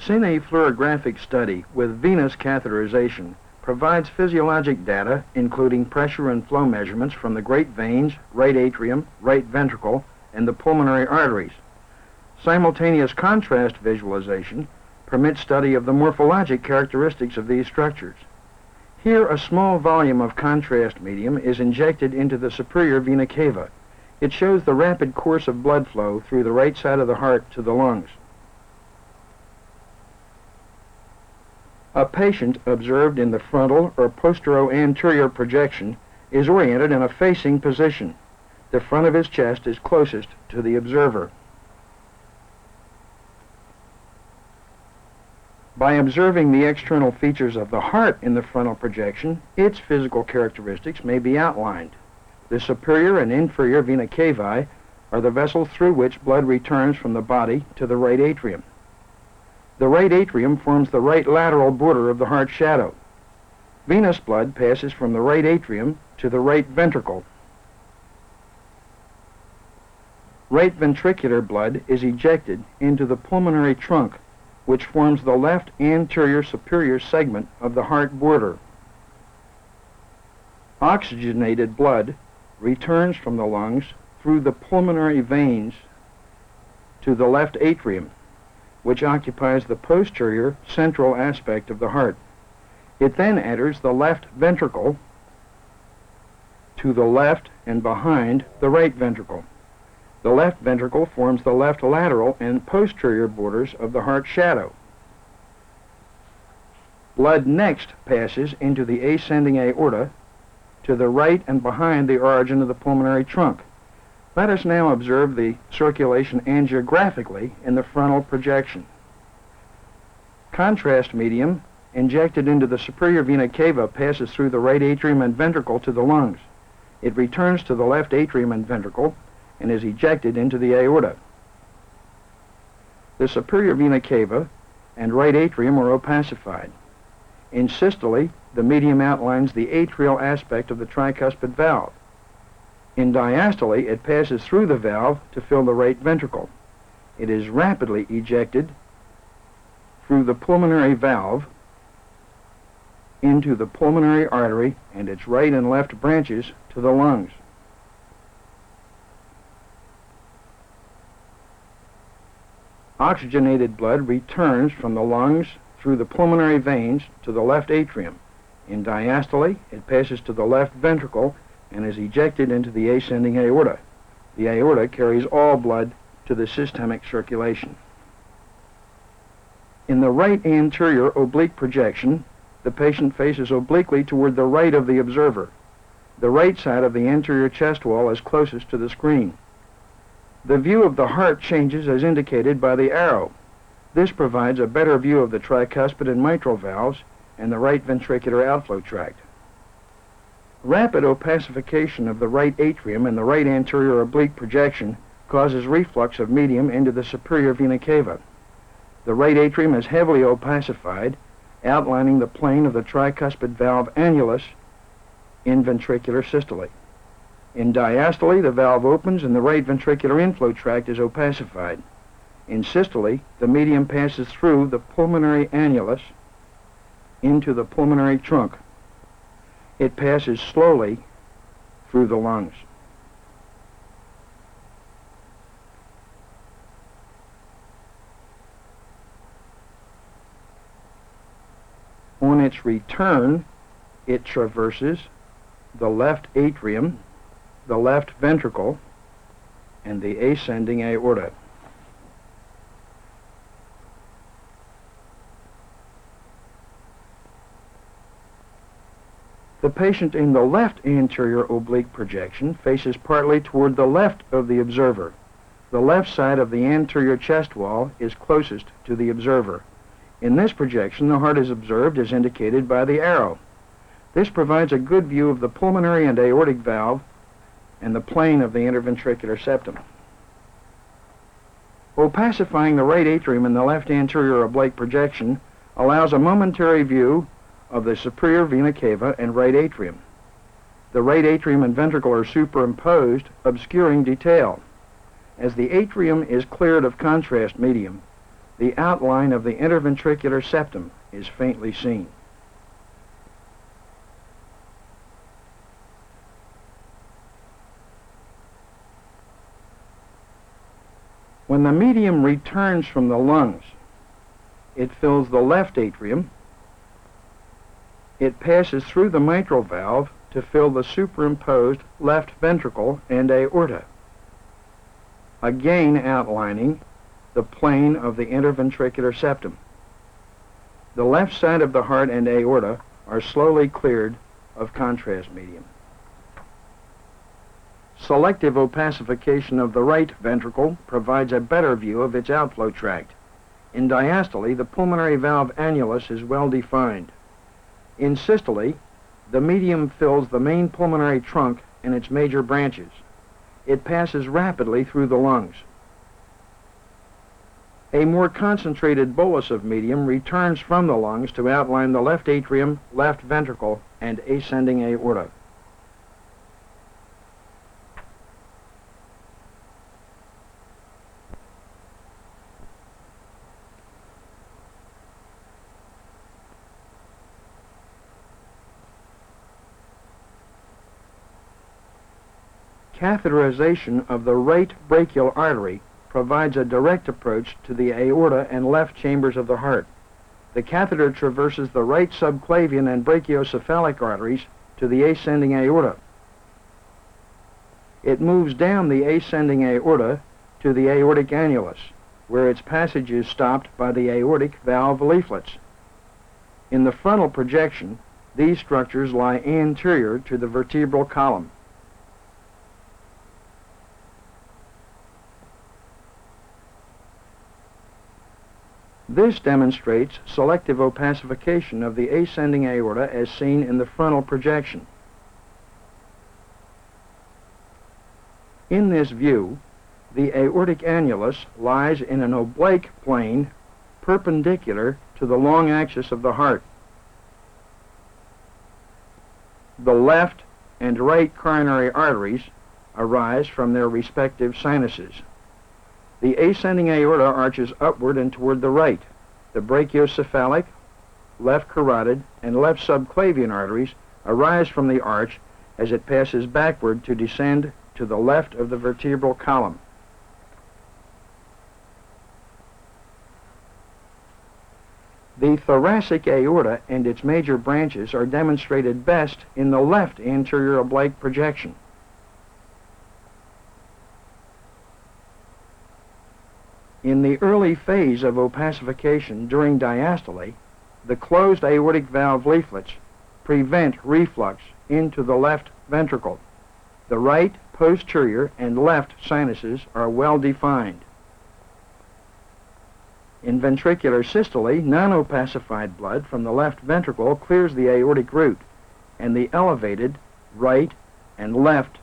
Cine fluorographic study with venous catheterization provides physiologic data including pressure and flow measurements from the great veins, right atrium, right ventricle, and the pulmonary arteries. Simultaneous contrast visualization permits study of the morphologic characteristics of these structures. Here, a small volume of contrast medium is injected into the superior vena cava. It shows the rapid course of blood flow through the right side of the heart to the lungs. A patient observed in the frontal or postero-anterior projection is oriented in a facing position. The front of his chest is closest to the observer. By observing the external features of the heart in the frontal projection, its physical characteristics may be outlined. The superior and inferior vena cavae are the vessels through which blood returns from the body to the right atrium. The right atrium forms the right lateral border of the heart shadow. Venous blood passes from the right atrium to the right ventricle. Right ventricular blood is ejected into the pulmonary trunk, which forms the left anterior superior segment of the heart border. Oxygenated blood returns from the lungs through the pulmonary veins to the left atrium, which occupies the posterior central aspect of the heart. It then enters the left ventricle to the left and behind the right ventricle. The left ventricle forms the left lateral and posterior borders of the heart shadow. Blood next passes into the ascending aorta to the right and behind the origin of the pulmonary trunk. Let us now observe the circulation angiographically in the frontal projection. Contrast medium injected into the superior vena cava passes through the right atrium and ventricle to the lungs. It returns to the left atrium and ventricle and is ejected into the aorta. The superior vena cava and right atrium are opacified. In systole, the medium outlines the atrial aspect of the tricuspid valve. In diastole, it passes through the valve to fill the right ventricle. It is rapidly ejected through the pulmonary valve into the pulmonary artery and its right and left branches to the lungs. Oxygenated blood returns from the lungs through the pulmonary veins to the left atrium. In diastole, it passes to the left ventricle and is ejected into the ascending aorta. The aorta carries all blood to the systemic circulation. In the right anterior oblique projection, the patient faces obliquely toward the right of the observer. The right side of the anterior chest wall is closest to the screen. The view of the heart changes as indicated by the arrow. This provides a better view of the tricuspid and mitral valves and the right ventricular outflow tract. Rapid opacification of the right atrium and the right anterior oblique projection causes reflux of medium into the superior vena cava. The right atrium is heavily opacified, outlining the plane of the tricuspid valve annulus in ventricular systole. In diastole, the valve opens and the right ventricular inflow tract is opacified. In systole, the medium passes through the pulmonary annulus into the pulmonary trunk. It passes slowly through the lungs. On its return, it traverses the left atrium, the left ventricle, and the ascending aorta. The patient in the left anterior oblique projection faces partly toward the left of the observer. The left side of the anterior chest wall is closest to the observer. In this projection, the heart is observed as indicated by the arrow. This provides a good view of the pulmonary and aortic valve and the plane of the interventricular septum. Opacifying the right atrium in the left anterior oblique projection allows a momentary view of the superior vena cava and right atrium. The right atrium and ventricle are superimposed, obscuring detail. As the atrium is cleared of contrast medium, The outline of the interventricular septum is faintly seen. When the medium returns from the lungs, it fills the left atrium. It passes through the mitral valve to fill the superimposed left ventricle and aorta, again outlining the plane of the interventricular septum. The left side of the heart and aorta are slowly cleared of contrast medium. Selective opacification of the right ventricle provides a better view of its outflow tract. In diastole, the pulmonary valve annulus is well defined. In systole, the medium fills the main pulmonary trunk and its major branches. It passes rapidly through the lungs. A more concentrated bolus of medium returns from the lungs to outline the left atrium, left ventricle, and ascending aorta. Catheterization of the right brachial artery provides a direct approach to the aorta and left chambers of the heart. The catheter traverses the right subclavian and brachiocephalic arteries to the ascending aorta. It moves down the ascending aorta to the aortic annulus, where its passage is stopped by the aortic valve leaflets. In the frontal projection, these structures lie anterior to the vertebral column. This demonstrates selective opacification of the ascending aorta as seen in the frontal projection. In this view, the aortic annulus lies in an oblique plane perpendicular to the long axis of the heart. The left and right coronary arteries arise from their respective sinuses. The ascending aorta arches upward and toward the right. The brachiocephalic, left carotid, and left subclavian arteries arise from the arch as it passes backward to descend to the left of the vertebral column. The thoracic aorta and its major branches are demonstrated best in the left anterior oblique projection. In the early phase of opacification during diastole, the closed aortic valve leaflets prevent reflux into the left ventricle. The right, posterior, and left sinuses are well defined. In ventricular systole, non-opacified blood from the left ventricle clears the aortic root, and the elevated right and left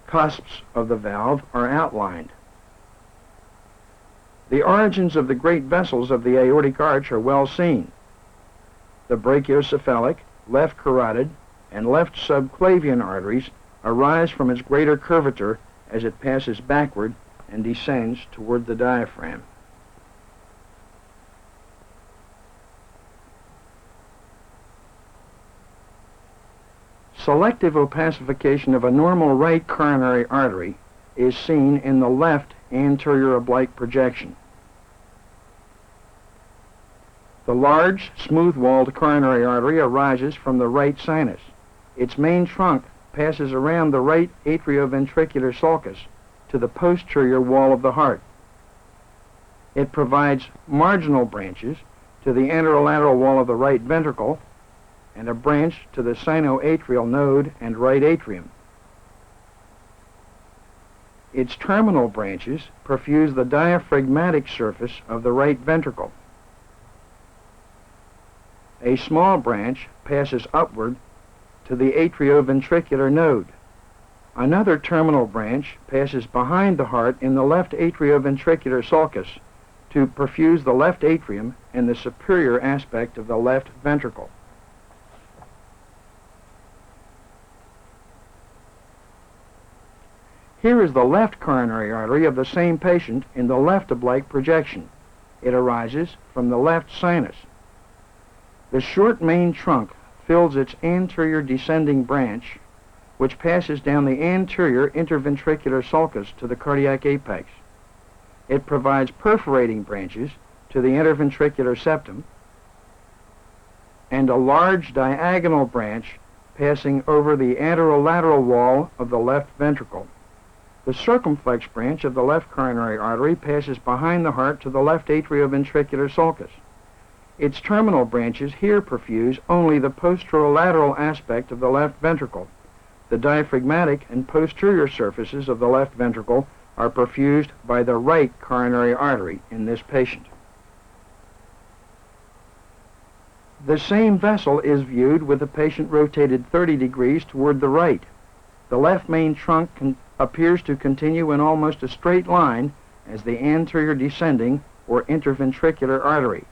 cusps of the valve are outlined. The origins of the great vessels of the aortic arch are well seen. The brachiocephalic, left carotid, and left subclavian arteries arise from its greater curvature as it passes backward and descends toward the diaphragm. Selective opacification of a normal right coronary artery is seen in the left anterior oblique projection. The large, smooth-walled coronary artery arises from the right sinus. Its main trunk passes around the right atrioventricular sulcus to the posterior wall of the heart. It provides marginal branches to the anterolateral wall of the right ventricle and a branch to the sinoatrial node and right atrium. Its terminal branches perfuse the diaphragmatic surface of the right ventricle. A small branch passes upward to the atrioventricular node. Another terminal branch passes behind the heart in the left atrioventricular sulcus to perfuse the left atrium and the superior aspect of the left ventricle. Here is the left coronary artery of the same patient in the left oblique projection. It arises from the left sinus. The short main trunk fills its anterior descending branch, which passes down the anterior interventricular sulcus to the cardiac apex. It provides perforating branches to the interventricular septum and a large diagonal branch passing over the anterolateral wall of the left ventricle. The circumflex branch of the left coronary artery passes behind the heart to the left atrioventricular sulcus. Its terminal branches here perfuse only the posterolateral aspect of the left ventricle. The diaphragmatic and posterior surfaces of the left ventricle are perfused by the right coronary artery in this patient. The same vessel is viewed with the patient rotated 30 degrees toward the right. The left main trunk appears to continue in almost a straight line as the anterior descending or interventricular artery.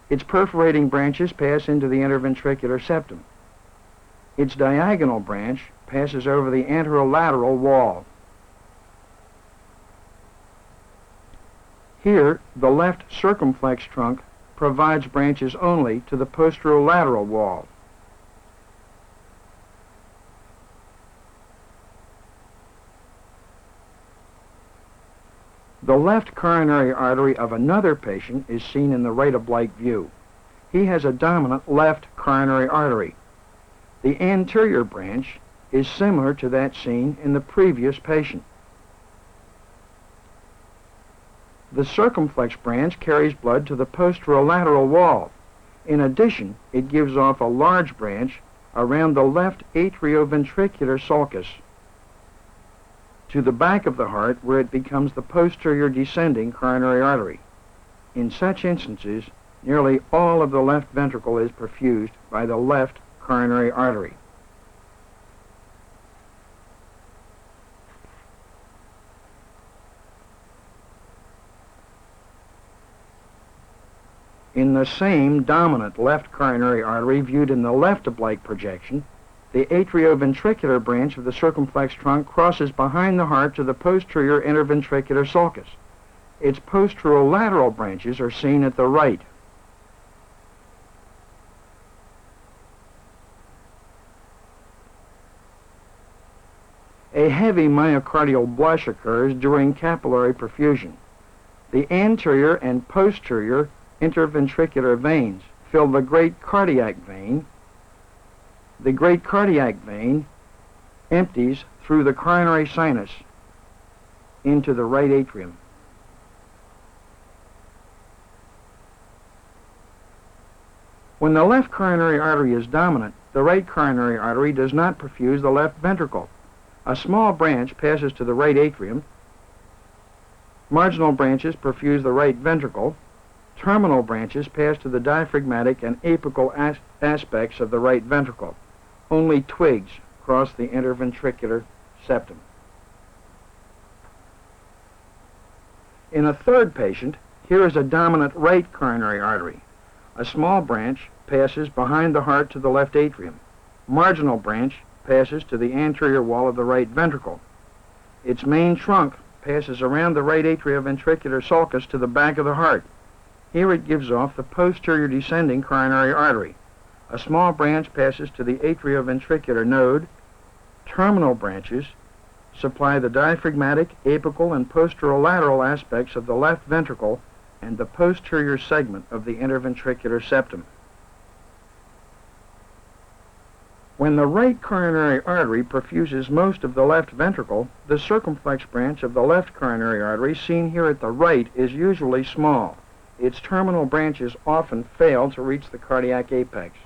Its perforating branches pass into the interventricular septum. Its diagonal branch passes over the anterolateral wall. Here, the left circumflex trunk provides branches only to the posterolateral wall. The left coronary artery of another patient is seen in the right oblique view. He has a dominant left coronary artery. The anterior branch is similar to that seen in the previous patient. The circumflex branch carries blood to the posterolateral wall. In addition, it gives off a large branch around the left atrioventricular sulcus to the back of the heart, where it becomes the posterior descending coronary artery. In such instances, nearly all of the left ventricle is perfused by the left coronary artery. In the same dominant left coronary artery viewed in the left oblique projection, the atrioventricular branch of the circumflex trunk crosses behind the heart to the posterior interventricular sulcus. Its posterolateral branches are seen at the right. A heavy myocardial blush occurs during capillary perfusion. The anterior and posterior interventricular veins fill the great cardiac vein. The great cardiac vein empties through the coronary sinus into the right atrium. When the left coronary artery is dominant, the right coronary artery does not perfuse the left ventricle. A small branch passes to the right atrium. Marginal branches perfuse the right ventricle. Terminal branches pass to the diaphragmatic and apical aspects of the right ventricle. Only twigs cross the interventricular septum. In a third patient, here is a dominant right coronary artery. A small branch passes behind the heart to the left atrium. Marginal branch passes to the anterior wall of the right ventricle. Its main trunk passes around the right atrioventricular sulcus to the back of the heart. Here it gives off the posterior descending coronary artery. A small branch passes to the atrioventricular node. Terminal branches supply the diaphragmatic, apical, and posterolateral aspects of the left ventricle and the posterior segment of the interventricular septum. When the right coronary artery perfuses most of the left ventricle, the circumflex branch of the left coronary artery, seen here at the right, is usually small. Its terminal branches often fail to reach the cardiac apex.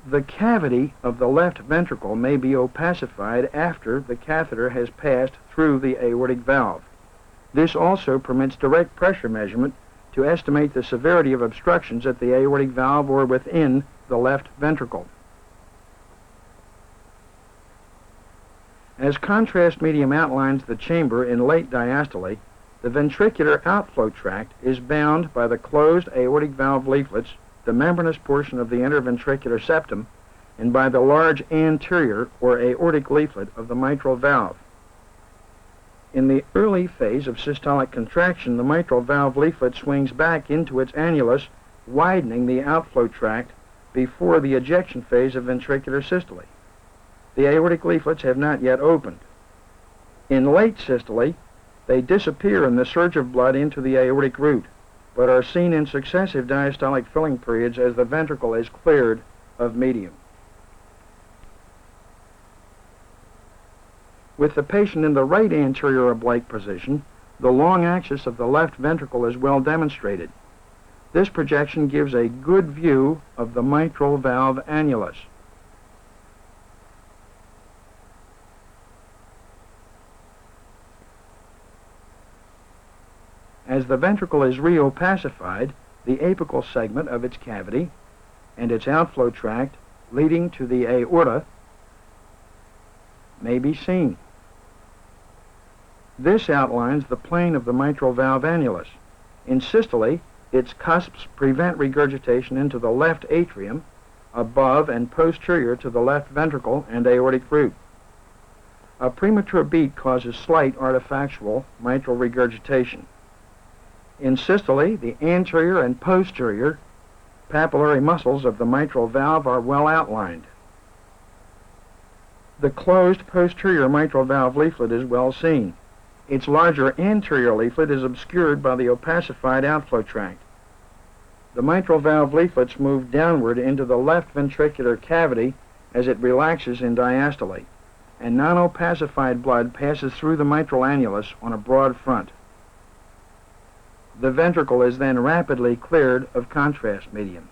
The cavity of the left ventricle may be opacified after the catheter has passed through the aortic valve. This also permits direct pressure measurement to estimate the severity of obstructions at the aortic valve or within the left ventricle. As contrast medium outlines the chamber in late diastole, the ventricular outflow tract is bound by the closed aortic valve leaflets, the membranous portion of the interventricular septum, and by the large anterior or aortic leaflet of the mitral valve. In the early phase of systolic contraction, the mitral valve leaflet swings back into its annulus, widening the outflow tract before the ejection phase of ventricular systole. The aortic leaflets have not yet opened. In late systole, they disappear in the surge of blood into the aortic root, but are seen in successive diastolic filling periods as the ventricle is cleared of medium. With the patient in the right anterior oblique position, the long axis of the left ventricle is well demonstrated. This projection gives a good view of the mitral valve annulus. As the ventricle is reopacified, the apical segment of its cavity and its outflow tract leading to the aorta may be seen. This outlines the plane of the mitral valve annulus. In systole, its cusps prevent regurgitation into the left atrium, above and posterior to the left ventricle and aortic root. A premature beat causes slight artifactual mitral regurgitation. In systole, the anterior and posterior papillary muscles of the mitral valve are well outlined. The closed posterior mitral valve leaflet is well seen. Its larger anterior leaflet is obscured by the opacified outflow tract. The mitral valve leaflets move downward into the left ventricular cavity as it relaxes in diastole, and non-opacified blood passes through the mitral annulus on a broad front. The ventricle is then rapidly cleared of contrast medium.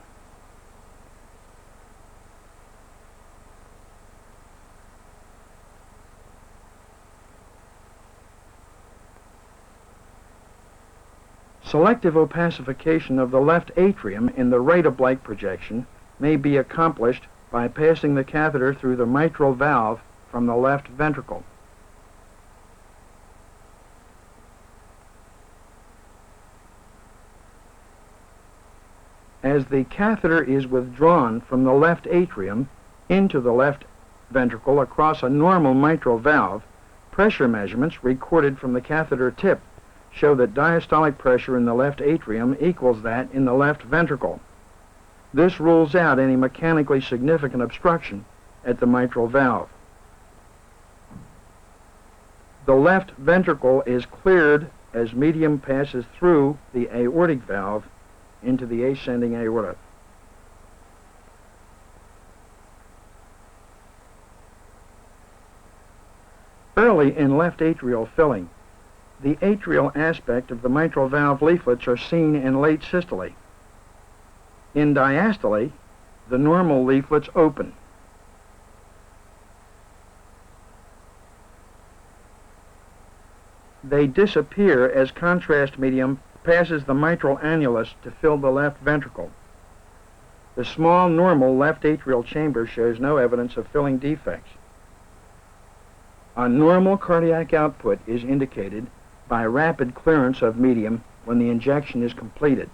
Selective opacification of the left atrium in the right oblique projection may be accomplished by passing the catheter through the mitral valve from the left ventricle. As the catheter is withdrawn from the left atrium into the left ventricle across a normal mitral valve, pressure measurements recorded from the catheter tip show that diastolic pressure in the left atrium equals that in the left ventricle. This rules out any mechanically significant obstruction at the mitral valve. The left ventricle is cleared as medium passes through the aortic valve into the ascending aorta. Early in left atrial filling, the atrial aspect of the mitral valve leaflets are seen in late systole. In diastole, the normal leaflets open. They disappear as contrast medium passes the mitral annulus to fill the left ventricle. The small normal left atrial chamber shows no evidence of filling defects. A normal cardiac output is indicated by rapid clearance of medium when the injection is completed.